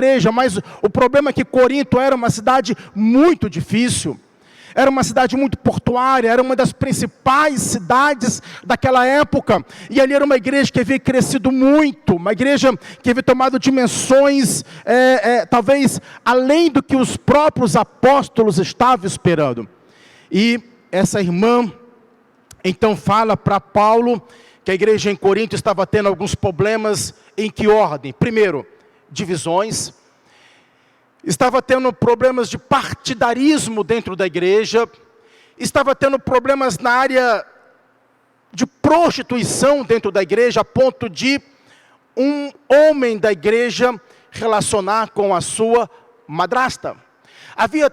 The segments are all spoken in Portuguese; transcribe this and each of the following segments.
igreja, mas o problema é que Corinto era uma cidade muito difícil. Era uma cidade muito portuária, era uma das principais cidades daquela época. E ali era uma igreja que havia crescido muito, uma igreja que havia tomado dimensões, talvez além do que os próprios apóstolos estavam esperando. E essa irmã, então fala para Paulo, que a igreja em Corinto estava tendo alguns problemas. Em que ordem? Primeiro, divisões. Estava tendo problemas de partidarismo dentro da igreja, estava tendo problemas na área de prostituição dentro da igreja, a ponto de um homem da igreja relacionar com a sua madrasta. Havia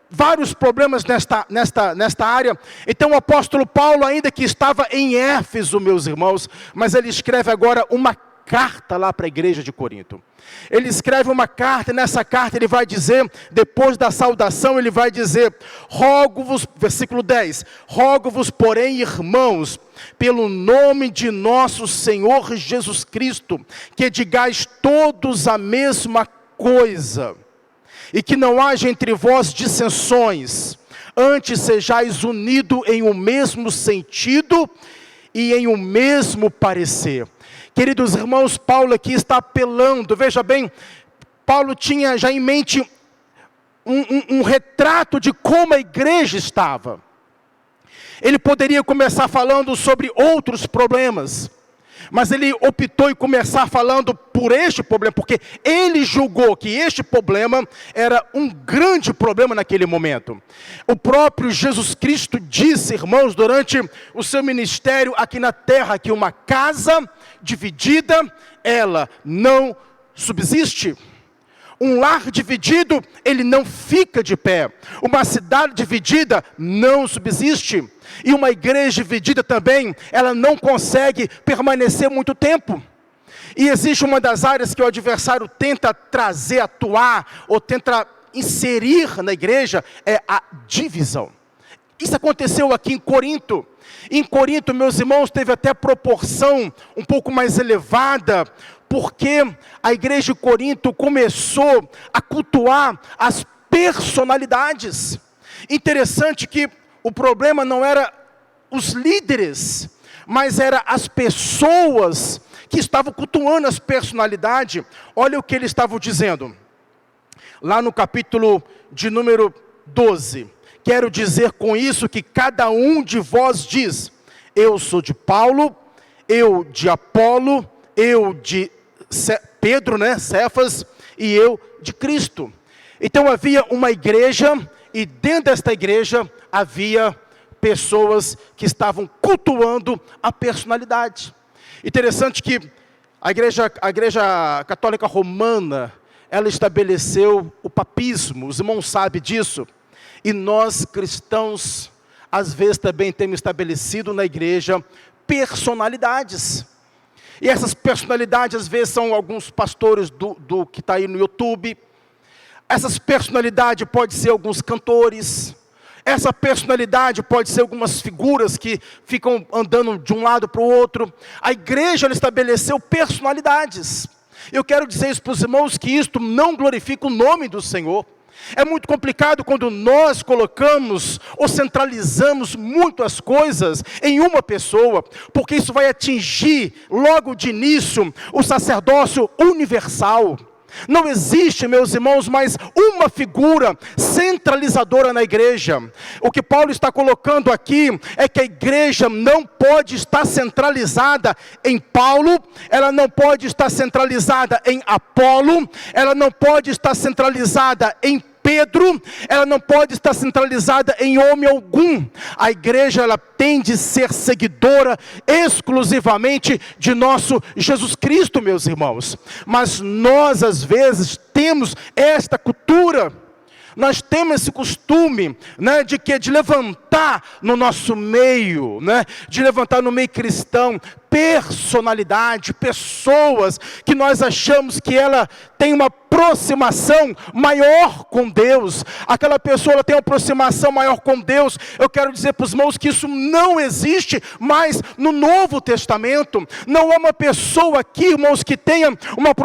vários problemas nesta área. Então o apóstolo Paulo, ainda que estava em Éfeso, meus irmãos, mas ele escreve agora uma carta lá para a igreja de Corinto. Ele escreve uma carta, e nessa carta ele vai dizer, depois da saudação, ele vai dizer: rogo-vos, versículo 10, rogo-vos, porém, irmãos, pelo nome de nosso Senhor Jesus Cristo, que digais todos a mesma coisa, e que não haja entre vós dissensões, antes sejais unidos em um mesmo sentido e em um mesmo parecer. Queridos irmãos, Paulo aqui está apelando, veja bem, Paulo tinha já em mente um retrato de como a igreja estava. Ele poderia começar falando sobre outros problemas, mas ele optou em começar falando por este problema, porque ele julgou que este problema era um grande problema naquele momento. O próprio Jesus Cristo disse, irmãos, durante o seu ministério aqui na terra, que uma casa dividida, ela não subsiste. Um lar dividido, ele não fica de pé. Uma cidade dividida não subsiste. E uma igreja dividida também, ela não consegue permanecer muito tempo. E existe uma das áreas que o adversário tenta trazer, atuar, ou tenta inserir na igreja, é a divisão. Isso aconteceu aqui em Corinto. Em Corinto, meus irmãos, teve até proporção um pouco mais elevada, porque a igreja de Corinto começou a cultuar as personalidades. Interessante que o problema não era os líderes, mas era as pessoas que estavam cultuando as personalidades. Olha o que eles estavam dizendo, lá no capítulo de número 12. Quero dizer com isso que cada um de vós diz: eu sou de Paulo, eu de Apolo, eu de Pedro, Cefas, e eu de Cristo. Então havia uma igreja, e dentro desta igreja havia pessoas que estavam cultuando a personalidade. Interessante que a igreja católica romana, ela estabeleceu o papismo, os irmãos sabem disso. E nós cristãos, às vezes também temos estabelecido na igreja personalidades. E essas personalidades, às vezes, são alguns pastores do que está aí no YouTube. Essas personalidades podem ser alguns cantores. Essa personalidade pode ser algumas figuras que ficam andando de um lado para o outro. A igreja, ela estabeleceu personalidades. Eu quero dizer isso para os irmãos, que isto não glorifica o nome do Senhor. É muito complicado quando nós colocamos ou centralizamos muito as coisas em uma pessoa, porque isso vai atingir logo de início o sacerdócio universal. Não existe, meus irmãos, mais uma figura centralizadora na igreja. O que Paulo está colocando aqui é que a igreja não pode estar centralizada em Paulo, ela não pode estar centralizada em Apolo, ela não pode estar centralizada em Pedro, ela não pode estar centralizada em homem algum. A igreja, ela tem de ser seguidora exclusivamente de nosso Jesus Cristo, meus irmãos. Mas nós, às vezes, temos esta cultura, nós temos esse costume, de levantar no nosso meio, de levantar no meio cristão, personalidade, pessoas que nós achamos que ela tem uma aproximação maior com Deus. Aquela pessoa, ela tem uma aproximação maior com Deus. Eu quero dizer para os irmãos que isso não existe mais no Novo Testamento. Não há uma pessoa aqui, irmãos, que tenha uma